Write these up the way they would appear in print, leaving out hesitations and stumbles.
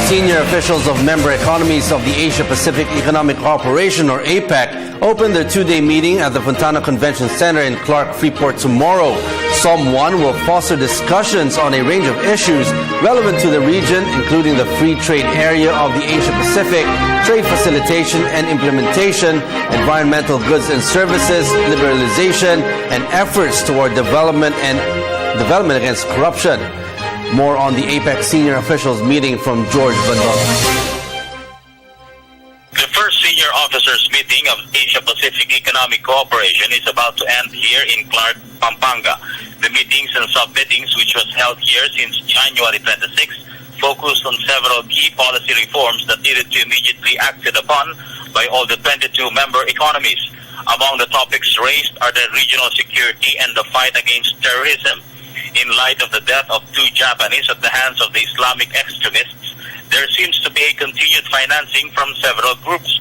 senior officials of member economies of the Asia-Pacific Economic Cooperation, or APEC, opened their two-day meeting at the Fontana Convention Center in Clark Freeport tomorrow. Som 1 will foster discussions on a range of issues relevant to the region, including the free trade area of the Asia-Pacific, trade facilitation and implementation, environmental goods and services, liberalization, and efforts toward development against corruption. More on the APEC Senior Officials meeting from Jorge Bandola. The first senior officers meeting of Asia-Pacific Economic Cooperation is about to end here in Clark, Pampanga. The meetings and sub-meetings, which was held here since January 26, focused on several key policy reforms that needed to immediately acted upon by all the 22 member economies. Among the topics raised are the regional security and the fight against terrorism. In light of the death of 2 Japanese at the hands of the Islamic extremists, there seems to be a continued financing from several groups.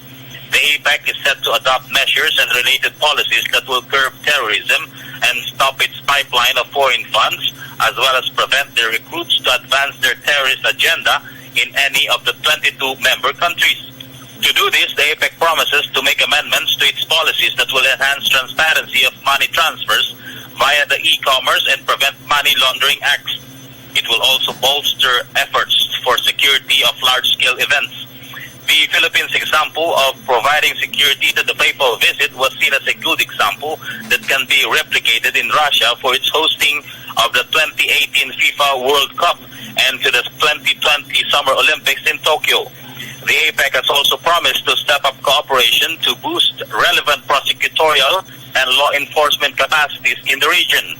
The APEC is set to adopt measures and related policies that will curb terrorism and stop its pipeline of foreign funds, as well as prevent their recruits to advance their terrorist agenda in any of the 22 member countries. To do this, the APEC promises to make amendments to its policies that will enhance transparency of money transfers via the e-commerce and prevent money laundering acts. It will also bolster efforts for security of large-scale events. The Philippines' example of providing security to the papal visit was seen as a good example that can be replicated in Russia for its hosting of the 2018 FIFA World Cup and to the 2020 Summer Olympics in Tokyo. The APEC has also promised to step up cooperation to boost relevant prosecutorial and law enforcement capacities in the region.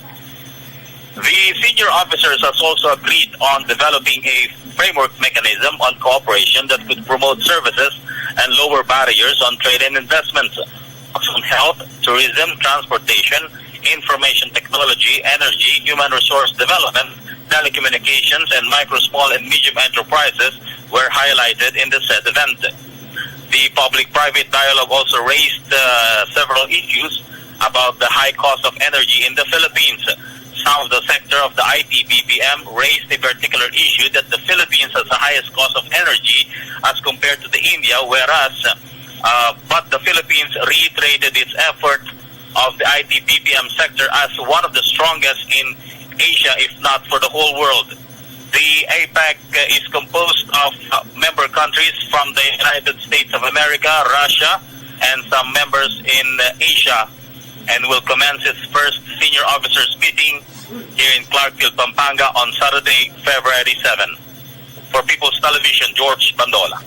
The senior officers has also agreed on developing a framework mechanism on cooperation that could promote services and lower barriers on trade and investments, on health, tourism, transportation, information technology, energy, human resource development, telecommunications, and micro, small, and medium enterprises were highlighted in the said event. The public-private dialogue also raised several issues about the high cost of energy in the Philippines. Some of the sector of the IT BPM raised a particular issue that the Philippines has the highest cost of energy as compared to the India, whereas but the Philippines reiterated its effort of the IT BPM sector as one of the strongest in Asia, if not for the whole world. The APEC is composed of member countries from the United States of America, Russia, and some members in Asia, and will commence its first senior officers meeting here in Clarkville, Pampanga on Saturday, February 7. For People's Television, Jorge Bandola.